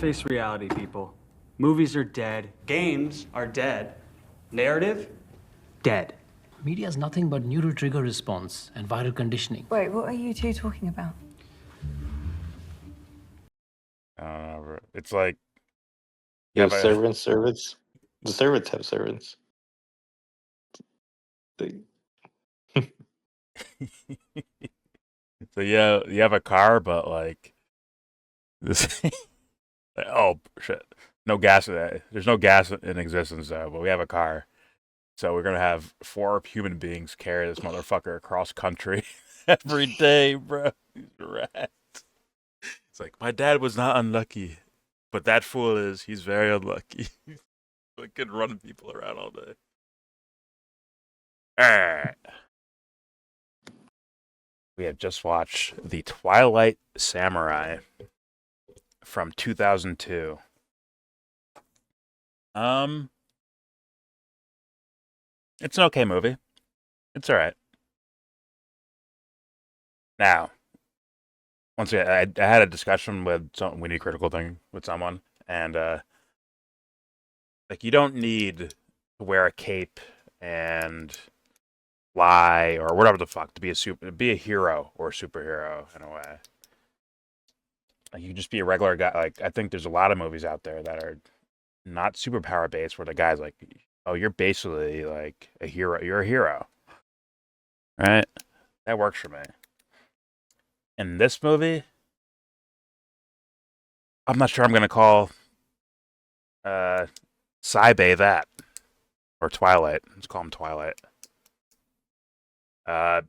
Face reality, people. Movies are dead. Games are dead. Narrative? Dead. Media is nothing but neural trigger response and viral conditioning. Wait, what are you two talking about? I don't know. Bro. It's like You have have a- servants. The servants have servants. They, so yeah, you have a car, but like this. Oh shit! No gas. There's no gas in existence though, but we have a car. So we're gonna have 4 human beings carry this motherfucker across country every day, bro. He's rats. It's like my dad was not unlucky, but that fool is. He's very unlucky. Fucking running people around all day. Alright. We have just watched The Twilight Samurai from 2002. It's an okay movie. It's alright. Now, once again, I had a discussion with some We Need Critical Thing with someone, and like you don't need to wear a cape and lie or whatever the fuck to be a hero or a superhero in a way. Like you can just be a regular guy. Like I think there's a lot of movies out there that are not superpower based where the guy's like, oh, you're basically like a hero. You're a hero, right? That works for me. In this movie, I'm not sure I'm gonna call Saibe that or Twilight. Let's call him Twilight. I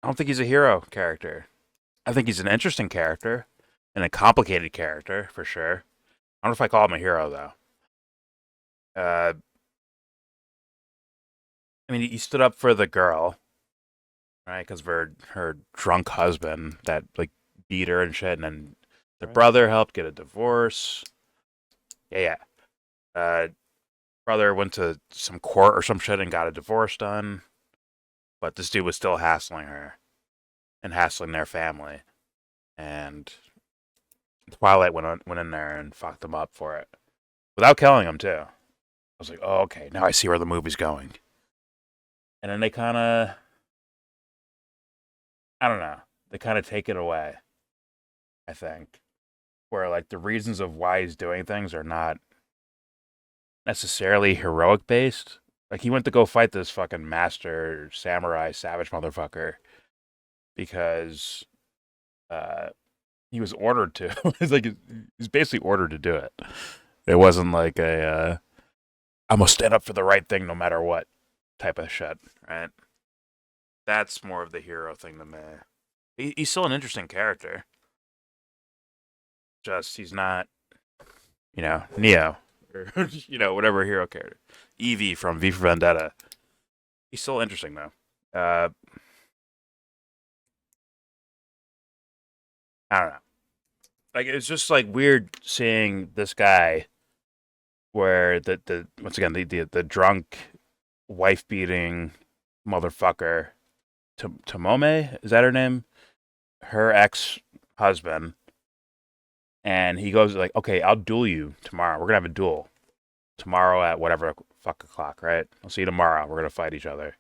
don't think he's a hero character. I think he's an interesting character and a complicated character for sure. I don't know if I call him a hero though. I mean, he stood up for the girl, right? Because of her drunk husband that like beat her and shit, and then the brother helped get a divorce. Yeah. Brother went to some court or some shit and got a divorce done, but this dude was still hassling her and hassling their family, and Twilight went in there and fucked them up for it without killing him too. I was like, oh, okay, now I see where the movie's going. And then they kind of, I don't know, they kind of take it away, I think. Where, like, the reasons of why he's doing things are not necessarily heroic based. Like, he went to go fight this fucking master samurai savage motherfucker because he was ordered to. It's like, he was basically ordered to do it. It wasn't like a, I must stand up for the right thing no matter what type of shit, right? That's more of the hero thing to me. He's still an interesting character. Just, he's not, Neo. Or, whatever hero character. Evie from V for Vendetta. He's still interesting, though. I don't know. Like, it's just, like, weird seeing this guy where the once again, the drunk, wife-beating motherfucker, Tomome, is that her name? Her ex-husband. And he goes like, okay, I'll duel you tomorrow. We're going to have a duel tomorrow at whatever fuck o'clock, right? I'll see you tomorrow. We're going to fight each other.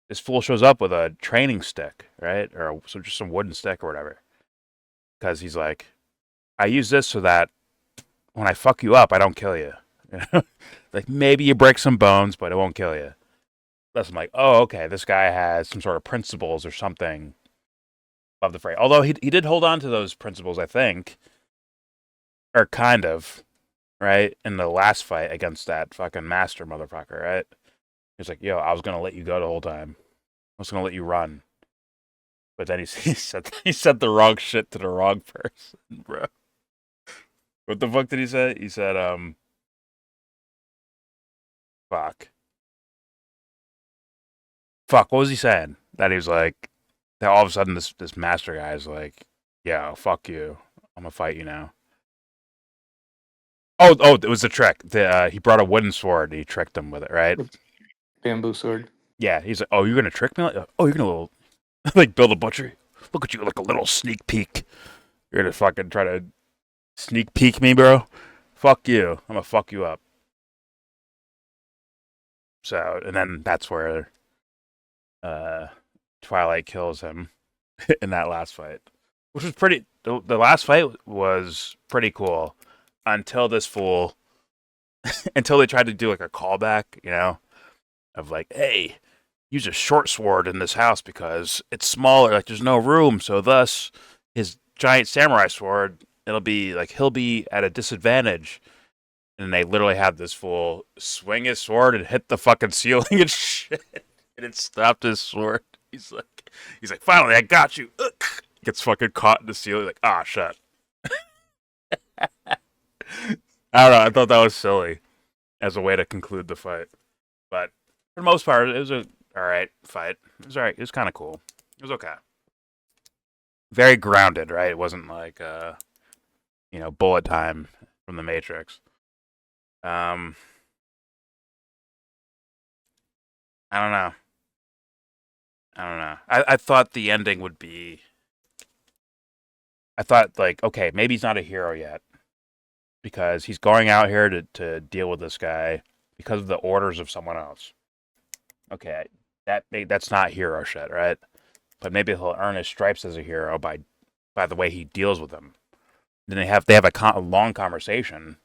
This fool shows up with a training stick, right? Or just some wooden stick or whatever. Because he's like, I use this so that when I fuck you up, I don't kill you. Like, maybe you break some bones, but it won't kill you. Thus, I'm like, oh, okay, this guy has some sort of principles or something of the fray. Although he did hold on to those principles, I think. Or kind of, right? In the last fight against that fucking master motherfucker, right? He's like, yo, I was going to let you go the whole time. I was going to let you run. But then he said the wrong shit to the wrong person, bro. What the fuck did he say? He said, fuck, what was he saying? That he was like, that all of a sudden this master guy is like, yeah, fuck you. I'm going to fight you now. Oh, it was a trick. He brought a wooden sword and he tricked him with it, right? bamboo sword. Yeah, he's like, oh, you're going to trick me? Oh, you're going to like build a butchery? Look at you, like a little sneak peek. You're going to fucking try to Sneak peek me, bro. Fuck you. I'm gonna fuck you up. So, and then that's where Twilight kills him in that last fight, which was pretty. The last fight was pretty cool until this fool, until they tried to do like a callback, of like, hey, use a short sword in this house because it's smaller, like there's no room, so thus his giant samurai sword, it'll be like he'll be at a disadvantage. And they literally have this fool swing his sword and hit the fucking ceiling and shit, and it stopped his sword. He's like, finally, I got you. Ugh. Gets fucking caught in the ceiling, like, ah, shit. I don't know. I thought that was silly as a way to conclude the fight, but for the most part, it was a all right fight. It was all right. It was kind of cool. It was okay. Very grounded, right? It wasn't like bullet time from the Matrix. I don't know. I thought the ending would be. I thought like, okay, maybe he's not a hero yet because he's going out here to deal with this guy because of the orders of someone else. Okay, that's not hero shit, right? But maybe he'll earn his stripes as a hero by the way he deals with them. Then they have a long conversation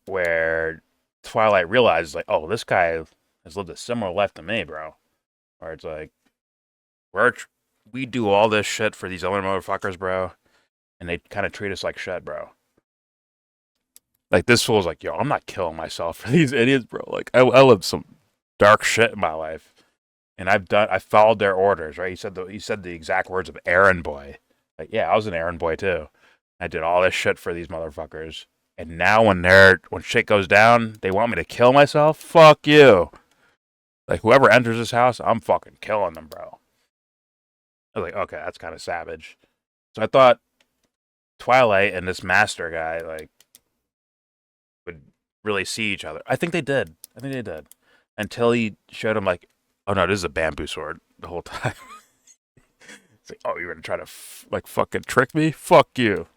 where Twilight realizes like, oh, this guy has lived a similar life to me, bro. Where it's like, we do all this shit for these other motherfuckers, bro, and they kind of treat us like shit, bro. Like this fool's like, yo, I'm not killing myself for these idiots, bro. Like I lived some dark shit in my life, and I followed their orders, right? He said the exact words of errand boy. Like, yeah, I was an errand boy too. I did all this shit for these motherfuckers, and now when shit goes down, they want me to kill myself. Fuck you. Like whoever enters this house, I'm fucking killing them, bro. I was like, okay, that's kind of savage. So I thought Twilight and this master guy like would really see each other. I think they did. Until he showed him like, oh no, this is a bamboo sword the whole time. It's like, oh, you're gonna try to fucking trick me? Fuck you.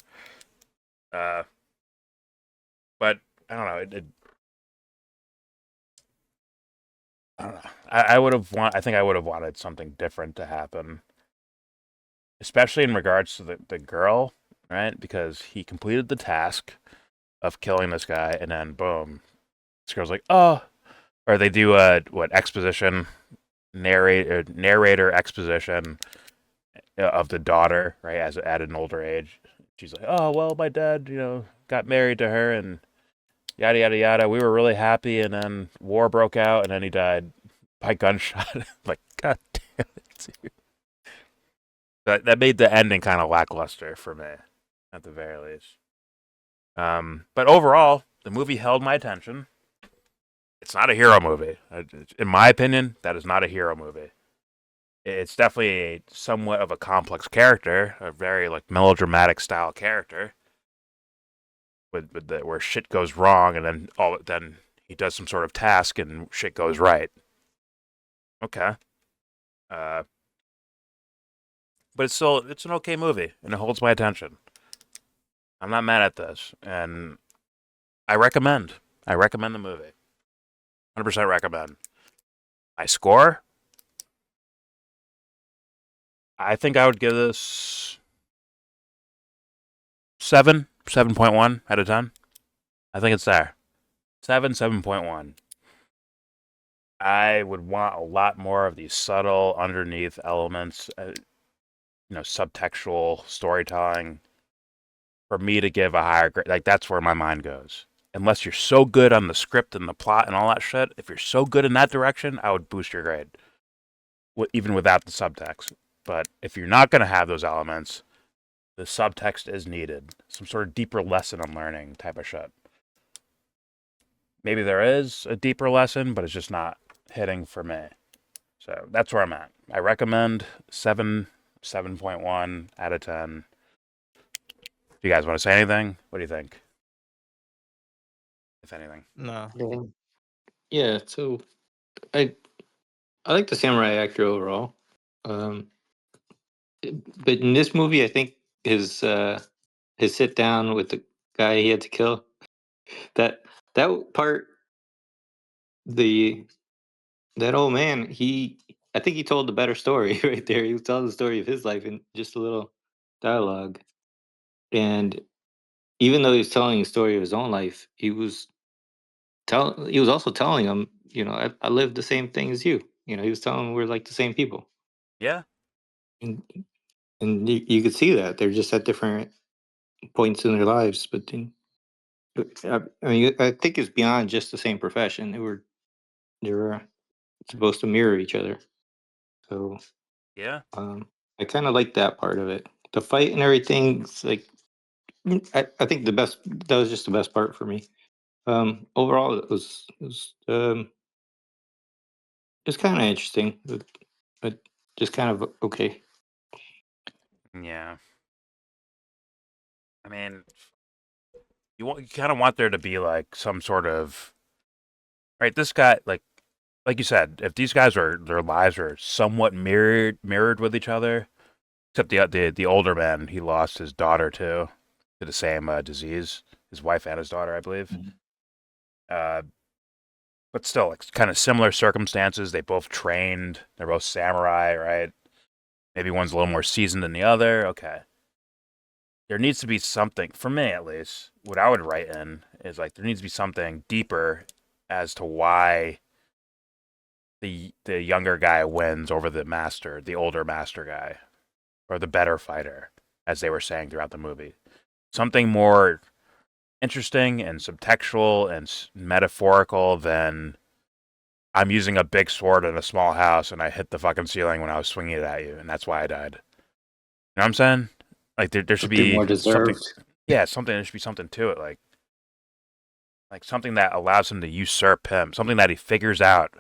But I don't know. I don't know. I think I would have wanted something different to happen, especially in regards to the girl, right? Because he completed the task of killing this guy, and then boom, this girl's like, oh, or they do exposition, narrator exposition of the daughter, right, as at an older age. She's like, oh well, my dad, got married to her, and yada yada yada. We were really happy, and then war broke out, and then he died by gunshot. Like, god damn it, dude. That made the ending kind of lackluster for me, at the very least. But overall, the movie held my attention. It's not a hero movie. In my opinion, that is not a hero movie. It's definitely somewhat of a complex character, a very like melodramatic style character, where shit goes wrong, and then he does some sort of task and shit goes right. Okay. But it's an okay movie, and it holds my attention. I'm not mad at this, and I recommend the movie. 100% recommend. My score? I think I would give this 7.1 out of 10. I think it's there. 7.1. I would want a lot more of these subtle underneath elements, subtextual storytelling for me to give a higher grade. Like, that's where my mind goes. Unless you're so good on the script and the plot and all that shit, if you're so good in that direction, I would boost your grade, even without the subtext. But if you're not going to have those elements, the subtext is needed. Some sort of deeper lesson I'm learning type of shit. Maybe there is a deeper lesson, but it's just not hitting for me. So that's where I'm at. I recommend 7.1 out of 10. Do you guys want to say anything? What do you think? If anything. No. Yeah, so I like the samurai actor overall. But in this movie, I think his his sit down with the guy he had to kill. That that part, the that old man, I think he told the better story right there. He was telling the story of his life in just a little dialogue. And even though he was telling a story of his own life, he was also telling him, I lived the same thing as you. He was telling him we're like the same people. Yeah. And you could see that they're just at different points in their lives, but then, I mean, I think it's beyond just the same profession. They were supposed to mirror each other. So Yeah. I kind of like that part of it. The fight and everything's like, I think that was just the best part for me. Overall, it's kind of interesting, but just kind of okay. Yeah. I mean, you kind of want there to be like some sort of right. This guy, like you said, if these guys are their lives are somewhat mirrored with each other, except the older man, he lost his daughter too to the same disease. His wife and his daughter, I believe. Mhm. Uh, but still, like kind of similar circumstances. They both trained. They're both samurai, right? Maybe one's a little more seasoned than the other. Okay. There needs to be something, for me at least, what I would write in is like there needs to be something deeper as to why the younger guy wins over the older master guy, or the better fighter, as they were saying throughout the movie. Something more interesting and subtextual and metaphorical than I'm using a big sword in a small house and I hit the fucking ceiling when I was swinging it at you, and that's why I died. You know what I'm saying? Like there should Something be more something. deserved. Yeah, something. There should be something to it, like something that allows him to usurp him, something that he figures out,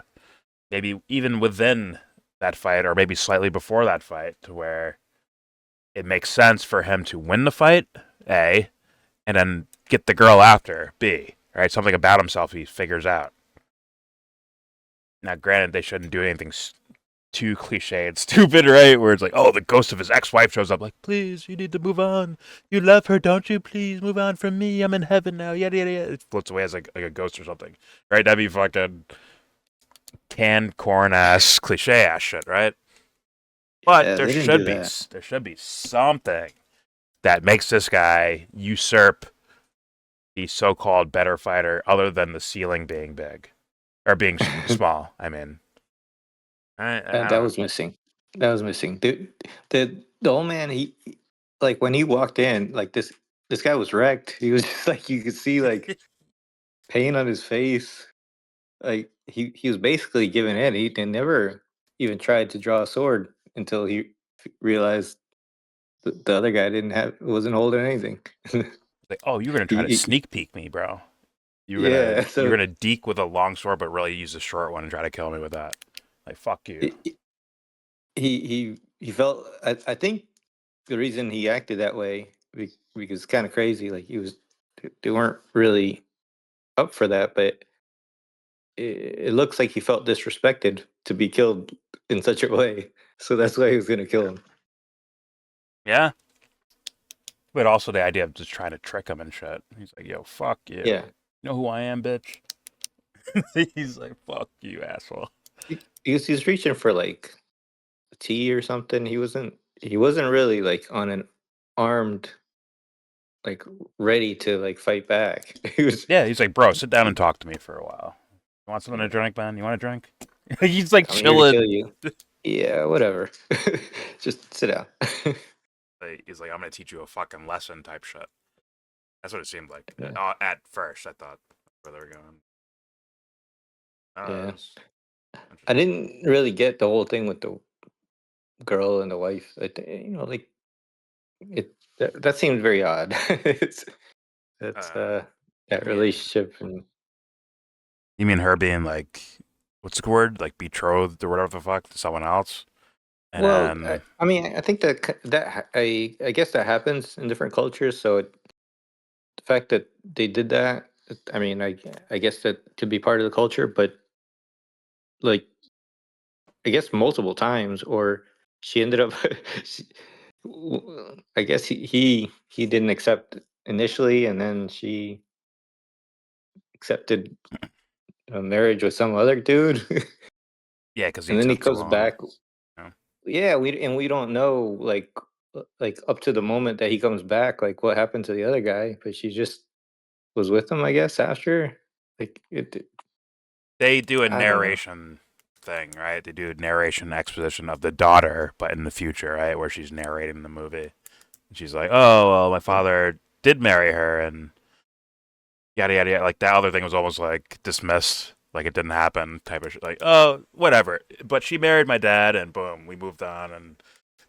maybe even within that fight, or maybe slightly before that fight, to where it makes sense for him to win the fight, A, and then get the girl after, B. Right? Something about himself he figures out. Now, granted, they shouldn't do anything too cliche and stupid, right? Where it's like, oh, the ghost of his ex-wife shows up, like, please, you need to move on. You love her, don't you? Please move on from me. I'm in heaven now. Yada yada yada. It floats away as like a ghost or something, right? That'd be fucking canned corn ass cliche ass shit, right? But Yeah, there they didn't do should be that. there should be something that makes this guy usurp the so-called better fighter, other than the ceiling being big or being small. I mean, I That don't know. was missing. That was missing. The old man, like when he walked in, like this guy was wrecked. He was just like, you could see like pain on his face. Like he was basically giving in. He never even tried to draw a sword until he realized the other guy wasn't holding anything. Like, oh, you're gonna try to he, sneak peek me, bro. yeah, You're so gonna deke with a long sword, but really use the short one and try to kill me with that. Like, fuck you. he he felt. I think the reason he acted that way because it's kind of crazy. Like they weren't really up for that, but it looks like he felt disrespected to be killed in such a way. So that's why he was gonna kill him. Yeah, but also the idea of just trying to trick him and shit. He's like, yo, fuck you. Yeah, You know who I am, bitch? He's like, fuck you, asshole. he's reaching for like a tea or something. He wasn't really like on an armed, like ready to like fight back. He was. Yeah, he's like, bro, sit down and talk to me for a while. You want something to drink, man? You want a drink? He's like I'm here to kill chilling. you. Yeah, whatever. Just sit down. He's like, I'm gonna teach you a fucking lesson type shit. That's what it seemed like. Yeah. At first, I thought where they were going. Yeah. It's I interesting. didn't really get the whole thing with the girl and the wife. Like that seems very odd. it's that's Uh, that you mean relationship and you mean her being like, what's the word? Like betrothed or whatever the fuck to someone else, and well, then I mean, I think I guess that happens in different cultures. So the fact that they did that, I mean, I guess that could be part of the culture, but like I guess multiple times, or she ended up I guess he didn't accept initially, and then she accepted a marriage with some other dude, Yeah, because he and then he took too comes long. back. You know? Yeah, we don't know like up to the moment that he comes back, like what happened to the other guy, but she just was with him, I guess, after. Like it, They do a I don't know. narration thing, right? They do a narration exposition of the daughter, but in the future, right, where she's narrating the movie. And she's like, "Oh, well, my father did marry her," and yada yada yada. Like that other thing was almost like dismissed, like it didn't happen, type of shit. Like, oh, whatever. But she married my dad, and boom, we moved on. And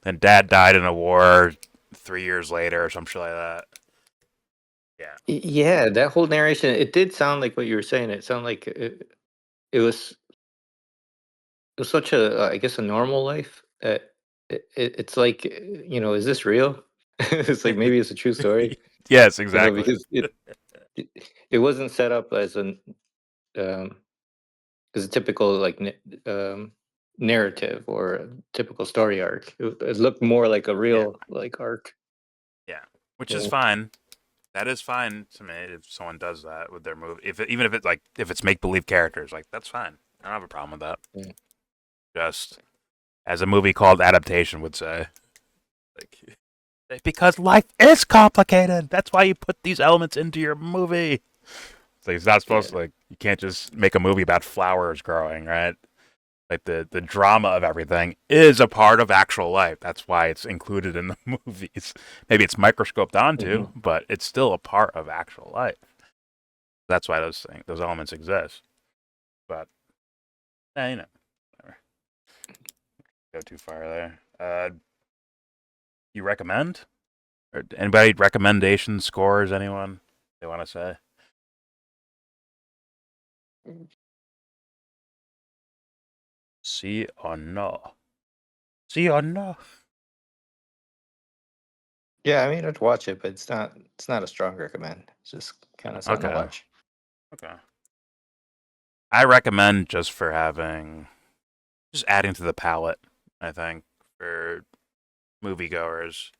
then dad died in a war 3 years later, or some shit like that. Yeah, Yeah, that whole narration, it did sound like what you were saying. It sounded like it was such a, I guess, a normal life. It's like, is this real? It's like maybe it's a true story, yes, exactly. because it it wasn't set up um as a typical like narrative or a typical story arc. It looked more like a Yeah, real like arc. yeah, which is Yeah. fine. That is fine to me if someone does that with their movie. Even if it's like if it's make believe characters, like that's fine. I don't have a problem with that. Yeah. Just as a movie called adaptation would say, like because life is complicated. That's why you put these elements into your movie. It's like it's not supposed to Yeah. like you can't just make a movie about flowers growing, right? Like the drama of everything is a part of actual life. That's why it's included in the movies. Maybe it's microscoped onto, Mhm. but it's still a part of actual life. That's why those elements exist. But whatever. Go too far there. You recommend? Or anybody recommendations, scores, anyone they want to say? See or no? See or no? Yeah, I mean, I'd watch it, but it's not a strong recommend. It's just kind of something to Okay. watch. Okay. I recommend just for having, just adding to the palette, I think, for moviegoers.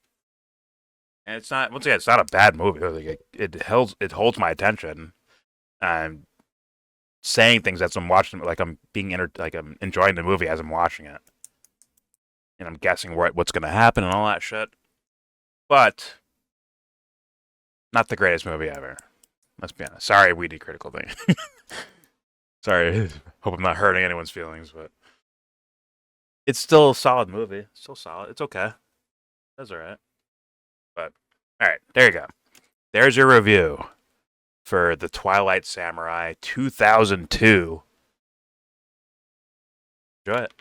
And it's not, once again, it's not a bad movie. Like, it holds my attention. I'm saying things as I'm watching, like like I'm enjoying the movie as I'm watching it. And I'm guessing what's going to happen and all that shit. But, not the greatest movie ever. Let's be honest. Sorry, weedy critical thing. Sorry. Hope I'm not hurting anyone's feelings, but it's still a solid movie. It's still solid. It's okay. That's all right. But all right, there you go. There's your review for the Twilight Samurai 2002. Enjoy it.